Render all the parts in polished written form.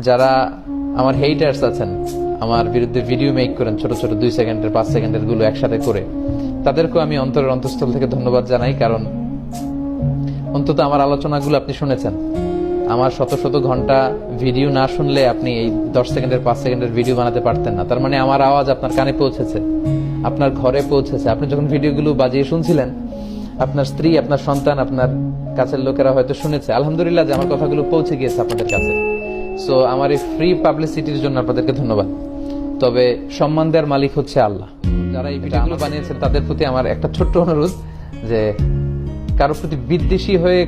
যারা আমার হেইটার্স আছেন, আমার বিরুদ্ধে ভিডিও মেক করেন ছোট ছোট 2 সেকেন্ডের 5 সেকেন্ডের গুলো একসাথে করে, তাদেরকেও আমি অন্তরের অন্তঃস্থল থেকে ধন্যবাদ জানাই। কারণ অন্তত আমার আলোচনাগুলো আপনি শুনেছেন। আমার শত শত ঘন্টা ভিডিও না শুনলে আপনি এই 10 সেকেন্ডের 5 সেকেন্ডের ভিডিও বানাতে পারতেন না। তার মানে আমার আওয়াজ আপনার কানে পৌঁছেছে, আপনার ঘরে পৌঁছেছে। আপনি যখন ভিডিওগুলো বাজিয়ে শুনছিলেন, আপনার স্ত্রী, আপনার সন্তান, আপনার কাছের লোকেরা হয়তো শুনেছে। আলহামদুলিল্লাহ যে আমার কথাগুলো পৌঁছে গিয়েছে আপনাদের কাছে। সো আমার এই ফ্রি পাবলিসিটির জন্য আপনাদেরকে ধন্যবাদ। তবে সম্মান দেওয়ার মালিক হচ্ছে আল্লাহ। যারা এই ভিডিওগুলো বানিয়েছেন তাদের প্রতি আমার একটা ছোট্ট অনুরোধ, যে কারোর প্রতি বিদ্বেষী হয়ে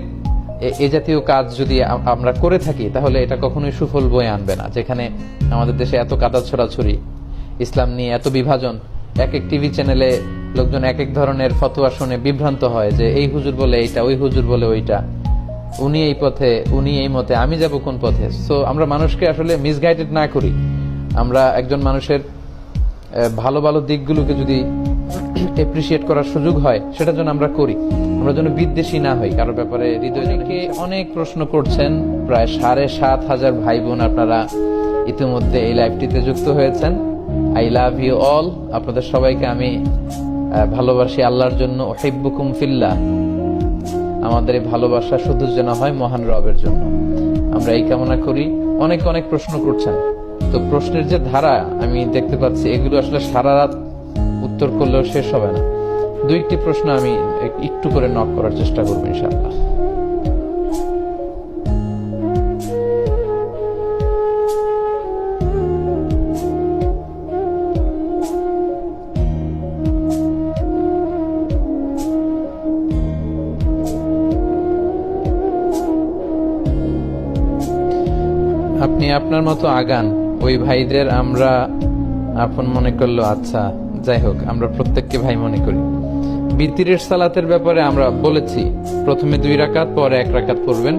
এ জাতীয় কাজ যদি আমরা করে থাকি, তাহলে এটা কখনোই সুফল বয়ে আনবে না। যেখানে আমাদের দেশে এত কাদা ছড়াছড়ি, ইসলাম নিয়ে এত বিভাজন, এক এক টিভি চ্যানেলে লোকজন এক এক ধরনের ফতোয়া শুনে বিভ্রান্ত হয় যে এই হুজুর বলে এইটা, ওই হুজুর বলে ওইটা, উনি এই পথে, উনি এই মতে, আমি যাব কোন পথে। সো আমরা মানুষকে আসলে মিসগাইডেড না করি। আমরা একজন মানুষের ভালো ভালো দিকগুলোকে যদি এপ্রিসিয়েট করার সুযোগ হয়, সেটার জন্য আমরা করি। আমরা যেন বিদ্বেষী না হই কারোর ব্যাপারে। হৃদয়কে অনেক প্রশ্ন করছেন, প্রায় 7,500 ভাই বোন আপনারা ইতিমধ্যে এই লাইভটিতে যুক্ত হয়েছেন। I love you all. আপনাদের সবাইকে আমি ভালোবাসি আল্লাহর জন্য। উহিব্বুকুম ফিল্লাহ। আমাদের এই ভালোবাসা শুধু যেন হয় মহান রবের জন্য, আমরা এই কামনা করি। অনেক অনেক প্রশ্ন করছেন, তো প্রশ্নের যে ধারা আমি দেখতে পাচ্ছি, এগুলো আসলে সারা রাত উত্তর করলেও শেষ হবে না। 2-1টি প্রশ্ন আমি একটু করে নক করার চেষ্টা করবো ইনশাআল্লাহ। আপনি আপনার মতো আগান, ওই ভাইদের আমরা আপন মনে করলো। আচ্ছা, যাই হোক, আমরা প্রত্যেককে ভাই মনে করি। বিতিরের সালাতের ব্যাপারে আমরা বলেছি, প্রথমে 2 রাকাত, পরে 1 রাকাত পড়বেন,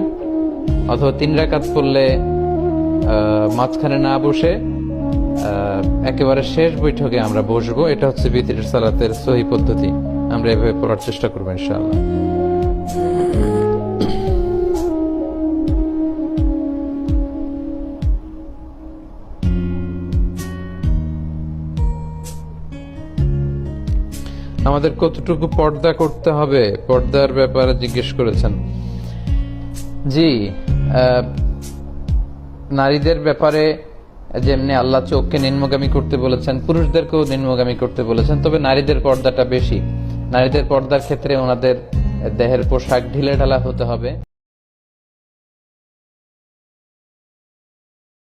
অথবা 3 রাকাত পড়লে মাঝখানে না বসে একেবারে শেষ বৈঠকে আমরা বসবো। এটা হচ্ছে বিতিরের সালাতের সহি পদ্ধতি। আমরা এভাবে পড়ার চেষ্টা করবো ইনশাআল্লাহ। আমাদের কতটুকু পর্দা করতে হবে, পর্দার ব্যাপারে জিজ্ঞেস করেছেন। জি, নারীদের ব্যাপারে যেমনি আল্লাহ চোখকে নিম্নগামী করতে বলেছেন, পুরুষদেরকেও নিম্নগামী করতে বলেছেন। তবে নারীদের পর্দাটা বেশি। নারীদের পর্দার ক্ষেত্রে ওনাদের দেহের পোশাক ঢিলেঢালা হতে হবে।